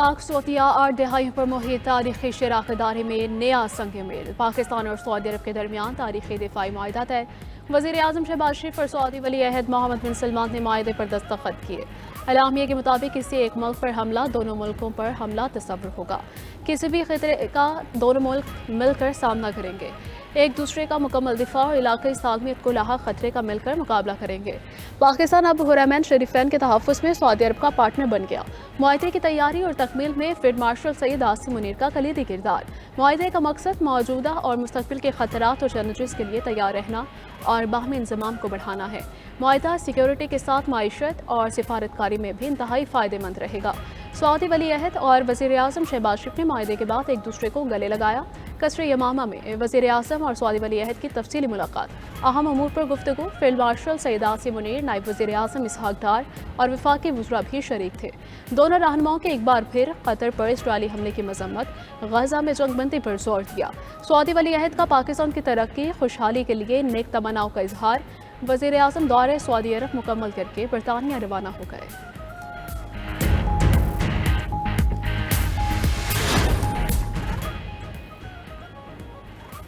पाक सऊदीया 8 दहाइयों पर मुहित तारीखी शराकतदारी में नया संग मेल। पाकिस्तान और सऊदी अरब के दरमियान तारीखी दिफाई मुआहदा तय। वज़ीर आज़म शहबाज शरीफ और सऊदी वली अहद मोहम्मद बिन सलमान ने मुआहदे पर दस्तखत किए। एलामिया के मुताबिक किसी एक मुल्क पर हमला दोनों मुल्कों पर हमला तस्वुर होगा। किसी भी खतरे का दोनों मुल्क मिलकर सामना करेंगे। एक दूसरे का मुकम्मल दिफा और इलाक़ाई सालमियत को लाहा खतरे का मिलकर मुकाबला करेंगे। पाकिस्तान अब हुरैमैन शरीफैन के तहफ़्फ़ुज़ में सऊदी अरब का पार्टनर बन गया। मुआहदे की तैयारी और तकमील में फील्ड मार्शल सैयद आसिम मुनीर का कलीदी किरदार। मुआहदे का मकसद मौजूदा और मुस्तक़बिल के खतरात और चैलेंजेस के लिए तैयार रहना और बाहमी इंज़माम को बढ़ाना है। मुआहदा सिक्योरिटी के साथ माईशत और सिफारतकारी में भी इंतहाई फ़ायदेमंद रहेगा। सऊदी वली अहद और वज़ीर आज़म शहबाज शरीफ ने मुआहदे के बाद एक दूसरे को गले लगाया। कसर यमामा में वज़ीर आज़म और सऊदी वली अहद की तफसीली मुलाकात। अहम अमूर पर गुफ्तगू। फील्ड मार्शल सैयद आसिम मुनीर, नायब वज़ीर आज़म इसहाक डार और वफाकी वज़रा भी शरीक थे। दोनों रहनुमाओं के एक बार फिर कतर पर इजरायली हमले की मजम्मत, गजा में जंगबंदी पर जोर दिया। सऊदी वली अहद का पाकिस्तान की तरक्की खुशहाली के लिए नेक तमन्नाओं का इजहार। वज़ीर आज़म दौरे सऊदी अरब मुकम्मल करके बरतानिया रवाना हो गए।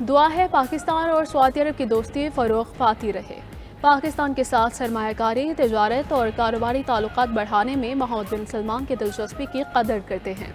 दुआ है पाकिस्तान और सऊदी अरब की दोस्ती फ़रोग़ पाती रहे। पाकिस्तान के साथ सरमायाकारी, तिजारत और कारोबारी ताल्लुकात बढ़ाने में मोहम्मद बिन सलमान की दिलचस्पी की कदर करते हैं।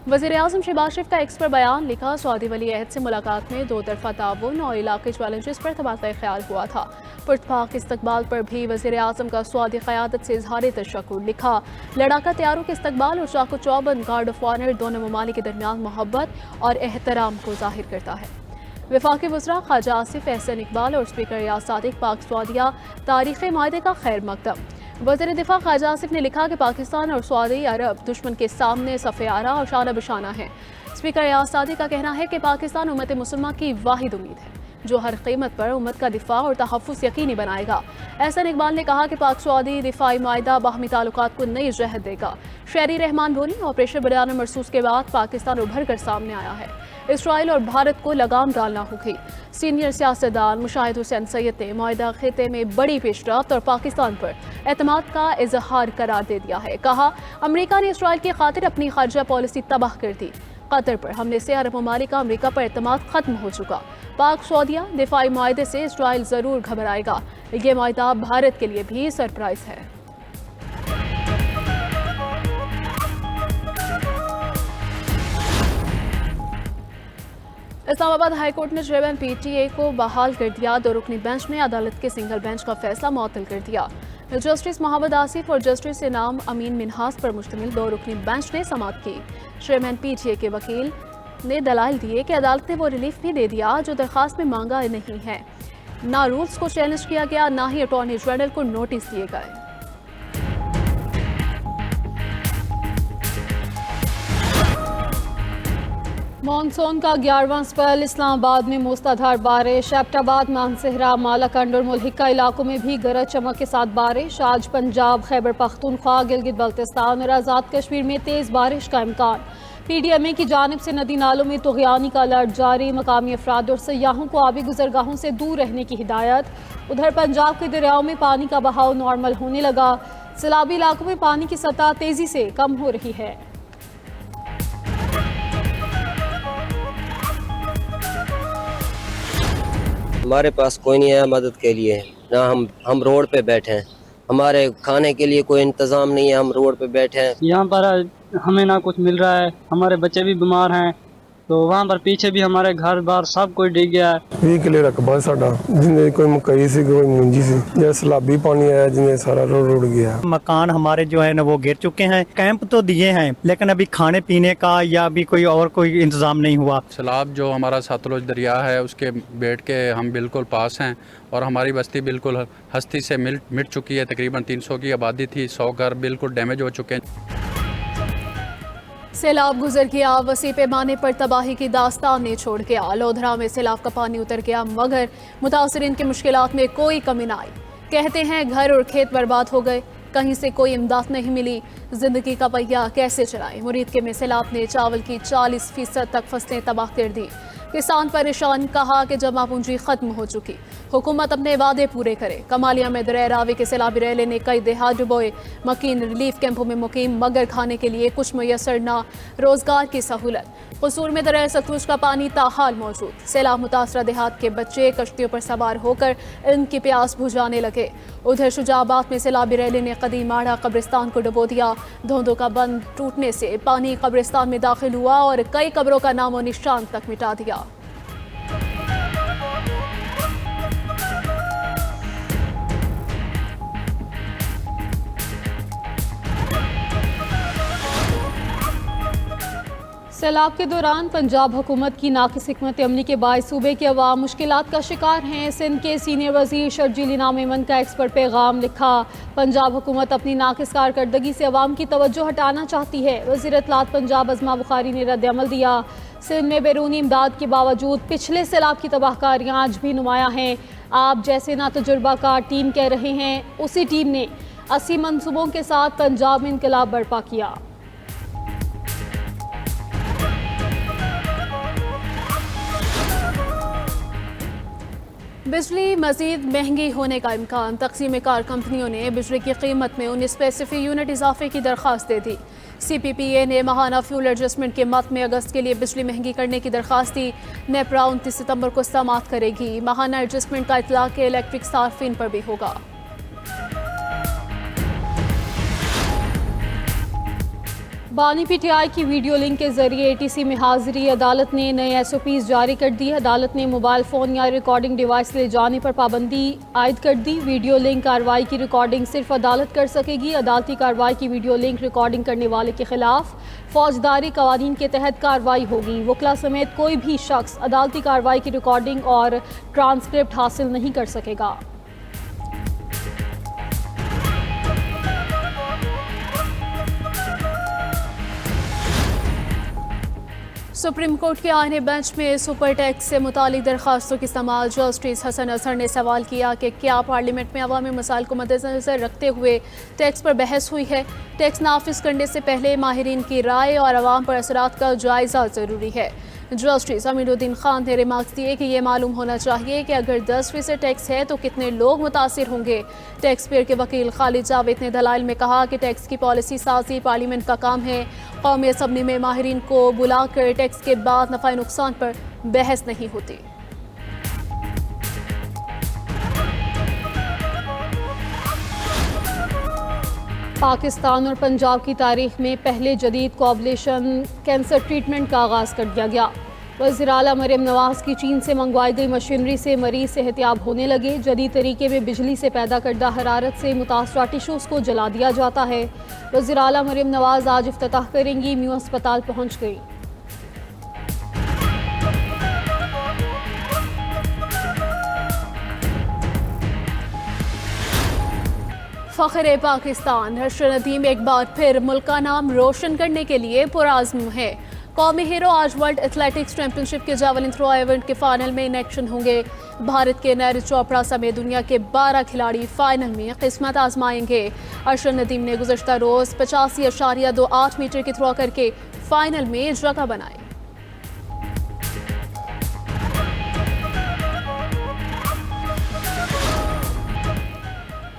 वज़ीर आज़म शहबाज शरीफ का एक्स पर बयान लिखा। सऊदी वली अहद से मुलाकात में दो तरफ़ा ताउन और इलाक़ाई चैलेंजेस पर तबादला ख्याल हुआ था। पुरतपाक इस्तकबाल पर भी वज़ीर आज़म का सऊदी क़यादत से इज़हार तशक्कुर। लिखा, लड़ाका तैयारों के इस्तकबाल और चाकू चौबंद गार्ड ऑफ ऑनर दोनों ममालिक के दरमियान मोहब्बत और एहतराम को ज़ाहिर करता है। वफाकी वज़रा ख्वाजा आसिफ एहसन इकबाल और स्पीकर रियाज सादिक पाक सऊदीया तारीख़ी मुआहदे का खैर मकदम। वज़ीर दिफा ख्वाजा आसिफ ने लिखा कि पाकिस्तान और सऊदी अरब दुश्मन के सामने सफ़े आरा और शाना बशाना है। स्पीकर रियाज सादिक का कहना है कि पाकिस्तान उम्मत मुसलमा की वाहिद उम्मीद है जो हर कीमत पर उम्मत का दिफा और तहफ़्फ़ुज़ यकीनी बनाएगा। एहसन इकबाल ने कहा कि पाक सऊदी दिफाई मुआहदा बाहमी ताल्लुकात को नई जहत देगा। शहरी रहमान बोली, ऑपरेशन बयान मरसूस के बाद पाकिस्तान उभर कर सामने आया है। इसराइल और भारत को लगाम डालना होगी। सीनियर सियासतदान मुशाहिद हुसैन सैयद ने मुआहदा खिते में बड़ी पेशरफ्त और पाकिस्तान पर एतमाद का इजहार करार दे दिया है। कहा, अमरीका ने इसराइल की खातिर अपनी खारजा पॉलिसी तबाह कर दी। कतर पर हमले से अरब ममालिक का अमरीका पर एतमाद खत्म हो चुका। पाक सऊदीया दिफाई मुआहदे से इसराइल ज़रूर घबराएगा। ये मुआहदा भारत के लिए भी सरप्राइज है। इस्लामाबाद हाईकोर्ट ने चेयरमैन PTA को बहाल कर दिया। दो रुकनी बेंच ने अदालत के सिंगल बेंच का फैसला मुअत्तल कर दिया। जस्टिस मोहम्मद आसिफ और जस्टिस इनाम अमीन मिन्हास पर मुश्तमिल दो रुकनी बेंच ने समाअत की। चेयरमैन PTA के वकील ने दलाइल दिए कि अदालत ने वो रिलीफ भी दे दिया जो दरख्वास्त में मांगा नहीं है। ना रूल्स को चैलेंज किया गया, ना ही अटॉर्नी जनरल को नोटिस दिए गए। मानसून का 11वां स्पेल। इस्लामाबाद में मूसलाधार बारिश। एबटाबाद, मानसहरा, मालाकंड और मुल्हिका इलाकों में भी गरज चमक के साथ बारिश। आज पंजाब, खैबर पख्तूनख्वा, गिलगित बल्तिस्तान और आज़ाद कश्मीर में तेज़ बारिश का इम्कान। PDMA की जानिब से नदी नालों में तुग़यानी का अलर्ट जारी। मकामी अफराद और सयाहों को आबी गुजरगाहों से दूर रहने की हिदायत। उधर पंजाब के दरियाओं में पानी का बहाव नॉर्मल होने लगा। सैलाबी इलाकों में पानी की सतह तेज़ी से कम हो रही है। हमारे पास कोई नहीं है मदद के लिए, ना हम रोड पे बैठे हैं। हमारे खाने के लिए कोई इंतजाम नहीं है, हम रोड पे बैठे हैं। यहाँ पर हमें ना कुछ मिल रहा है, हमारे बच्चे भी बीमार हैं, तो वहाँ पर पीछे भी हमारे घर बार सब कोई डिग गया है। 20 किले रकबा साडा, जिन्हें कोई मकई सी कोई मुंजी सी, जैसे सैलाबी पानी आया जिन्हें सारा रोड रुड़ गया। मकान हमारे जो है ना वो गिर चुके हैं। कैंप तो दिए हैं लेकिन अभी खाने पीने का या अभी कोई इंतजाम नहीं हुआ। सैलाब जो हमारा सतलुज दरिया है उसके बेट के हम बिल्कुल पास हैं और हमारी बस्ती बिल्कुल हस्ती से मिट चुकी है। तकरीबन 300 की आबादी थी, 100 घर बिल्कुल डैमेज हो चुके हैं। सैलाब गुजर गया, वसी पैमाने पर तबाही की दास्तान ने छोड़ गया। लोधरा में सैलाब का पानी उतर गया मगर मुतासरीन की मुश्किलात में कोई कमी ना आई। कहते हैं घर और खेत बर्बाद हो गए, कहीं से कोई इमदाद नहीं मिली, जिंदगी का पहिया कैसे चलाएं। मुरीद के में सैलाब ने चावल की 40% तक फसलें तबाह कर दी। किसान परेशान, कहा कि जमा पूंजी खत्म हो चुकी, हुकूमत अपने वादे पूरे करे। कमालिया में दरिया रावी के सैलाबी रैले ने कई देहात डुबोए, मकीन रिलीफ कैंपों में मुकीम मगर खाने के लिए कुछ मुयसर न, रोजगार की सहूलत। कसूर में दरिया सतलुज का पानी ताहाल मौजूद, सैलाब मुतासरा देहात के बच्चे कश्तियों पर सवार होकर इनकी प्यास बुझाने लगे। उधर शुजाबाद में सैलाबी रैले ने कदीम आड़ा कब्रिस्तान को डुबो दिया, धोंधों का बंद टूटने से पानी कब्रिस्तान में दाखिल हुआ और कई कब्रों का नामो निशान तक मिटा दिया। सैलाब के दौरान पंजाब हुकूमत की नाकिस हिकमत अमली के बायस सूबे के अवाम मुश्किलात का शिकार हैं। सिंध के सीनियर वजीर शर्जील इनाम मेमन का एक्स पर पैगाम लिखा। पंजाब हुकूमत अपनी नाकिस कारकर्दगी से अवाम की तवज्जो हटाना चाहती है। वज़ीर इत्तलात पंजाब अज़मा बुखारी ने रद्द अमल दिया। सिंध में बैरूनी इमदाद के बावजूद पिछले सैलाब की तबाहकारियाँ आज भी नुमायाँ हैं। आप जैसे ना तजुर्बाकार टीम कह रहे हैं, उसी टीम ने 80 मनसूबों के साथ पंजाब में इनकलाब बर्पा किया। बिजली मजीद महंगी होने का इम्कान, तकसीम कार कंपनियों ने बिजली की कीमत में 19% यूनिट इजाफे की दरख्वास्त दे दी। CPPA ने माहाना फ्यूल एडजस्टमेंट के मद में अगस्त के लिए बिजली महंगी करने की दरख्वास्त दी। नेपरा 29 सितंबर को समाअत करेगी। माहाना एडजस्टमेंट का इतलाक इलेक्ट्रिक सार्फिन पर भी होगा। बानी PTI की वीडियो लिंक के जरिए ATC में हाजिरी, अदालत ने नए SOPs जारी कर दी। अदालत ने मोबाइल फ़ोन या रिकॉर्डिंग डिवाइस ले जाने पर पाबंदी आयद कर दी। वीडियो लिंक कार्रवाई की रिकॉर्डिंग सिर्फ अदालत कर सकेगी। अदालती कार्रवाई की वीडियो लिंक रिकॉर्डिंग करने वाले के खिलाफ फौजदारी कवानीन के तहत कार्रवाई होगी। वकला समेत कोई भी शख्स अदालती कार्रवाई की रिकॉर्डिंग और ट्रांसक्रिप्ट हासिल नहीं कर सकेगा। सुप्रीम कोर्ट के आईने बेंच में सुपर टैक्स से मुतालिक दरखास्तों की समाअत। जस्टिस हसन अजहर ने सवाल किया कि क्या पार्लियामेंट में अवामी मसाइल को मद्देनजर रखते हुए टैक्स पर बहस हुई है। टैक्स नाफिज करने से पहले माहिरीन की राय और अवाम पर असरात का जायजा ज़रूरी है। जस्टिस अमीरुद्दीन खान ने रिमार्क्स दिए कि यह मालूम होना चाहिए कि अगर 10% टैक्स है तो कितने लोग मुतासिर होंगे। टैक्स पेयर के वकील खालिद जावेद ने दलाइल में कहा कि टैक्स की पॉलिसी साजी पार्लियामेंट का काम है। कौमी असम्बली में माहिरीन को बुलाकर टैक्स के बाद नफ़ा नुकसान पर बहस नहीं होती। पाकिस्तान और पंजाब की तारीख में पहले जदीद कोआगुलेशन कैंसर ट्रीटमेंट का आगाज़ कर दिया गया। वज़ीर आला मरियम नवाज़ की चीन से मंगवाई गई मशीनरी से मरीज सेहतियाब होने लगे। जदीद तरीके में बिजली से पैदा करदा हरारत से मुतासरा टिशूज़ को जला दिया जाता है। वज़ीर आला मरियम नवाज़ आज इफ्तिताह करेंगी। म्यू अस्पताल पहुँच गई। फ़ख्र पाकिस्तान हर्ष नदीम एक बार फिर मुल्क का नाम रोशन करने के लिए पुराज़्म है। कौमी हीरो आज वर्ल्ड एथलेटिक्स चैंपियनशिप के जावलिन थ्रो इवेंट के फाइनल में इन एक्शन होंगे। भारत के नीरज चोपड़ा समेत दुनिया के 12 खिलाड़ी फाइनल में किस्मत आजमाएंगे। अर्शद नदीम ने गुज़श्ता रोज़ 85.28 मीटर की थ्रो करके फाइनल में जगह बनाई।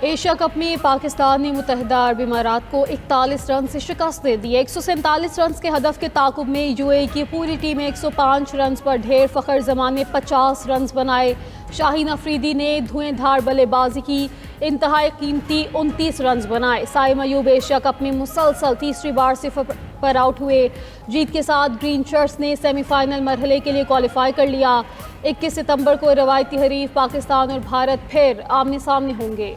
एशिया कप में पाकिस्तान ने मुत्तहिदा अरब इमारात को 41 रन से शिकस्त दे दी। 147 रन के हदफ के ताकुब में UAE की पूरी टीम 105 रन पर ढेर। फ़खर जमान ने 50 रन बनाए। शाहीन अफरीदी ने धुएंधार बल्लेबाजी की, इंतहाई कीमती 29 रन बनाए। साइम अयूब एशिया कप में मुसलसल तीसरी बार सिफर पर आउट हुए। जीत के साथ ग्रीन शर्ट्स ने सेमीफाइनल मरहले के लिए क्वालिफाई कर लिया। 21 सितंबर को रवायती हरीफ पाकिस्तान और भारत फिर आमने सामने होंगे।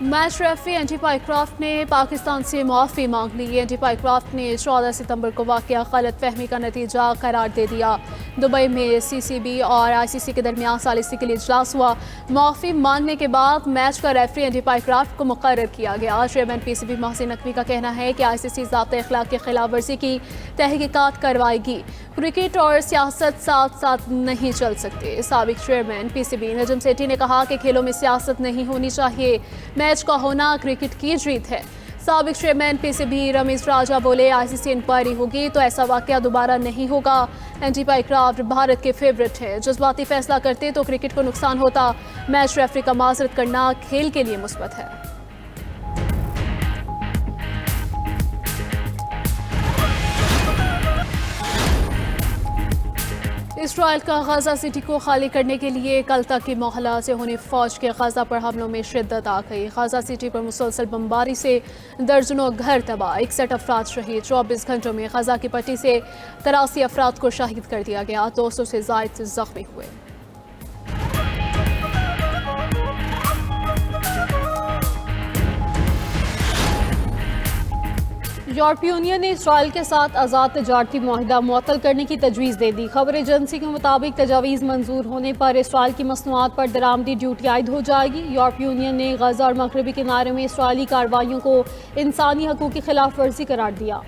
मैच रेफरी एंडी पाइक्राफ्ट ने पाकिस्तान से माफ़ी मांग ली। एंडी पाइक्राफ्ट ने 14 सितंबर को वाक़या गलतफहमी का नतीजा करार दे दिया। दुबई में CCB और ICC के दरमियान सालिसी के लिए इजलास हुआ। माफ़ी मांगने के बाद मैच का रेफरी एंडी पाइक्राफ्ट को मुकर्रर किया गया। चेयरमैन PCB मोहसिन नकवी का कहना है कि ICC ज़ाब्ते अखलाक की खिलाफ वर्जी की तहकीकात करवाएगी। क्रिकेट और सियासत साथ साथ नहीं चल सकते। साबिक चेयरमैन PCB नजम सेठी ने कहा कि खेलों में सियासत नहीं होनी चाहिए। मैच का होना क्रिकेट की जीत है। साबिक चेयरमैन PCB रमेश राजा बोले ICC इंक्वायरी होगी तो ऐसा वाकया दोबारा नहीं होगा। एंटी पाइक्राफ्ट भारत के फेवरेट है, जज्बाती फैसला करते तो क्रिकेट को नुकसान होता। मैच रेफरी का माजरत करना खेल के लिए मुस्बत है। इसराइल का गजा सिटी को खाली करने के लिए कल तक की मोहलत से होने फौज के गजा पर हमलों में शिद्दत आ गई। गजा सिटी पर मुसलसल बमबारी से दर्जनों घर तबाह, 61 अफराद शहीद। 24 घंटों में गजा की पट्टी से 83 अफराद को शहीद कर दिया गया, 200 से ज़ायद जख्मी हुए। यूरोपीय यूनियन ने इसराइल के साथ आज़ाद तजारती मुआहिदा मुअत्तल करने की तजवीज़ दे दी। खबर एजेंसी के मुताबिक तजावीज़ मंजूर होने पर इसराइल की मसनूआत पर दरामदी ड्यूटी आयद हो जाएगी। यूरोपीय यूनियन ने गजा और मगरबी किनारे में इसराइली कार्रवाइयों को इंसानी हकूक़ की खिलाफ वर्जी करार दिया।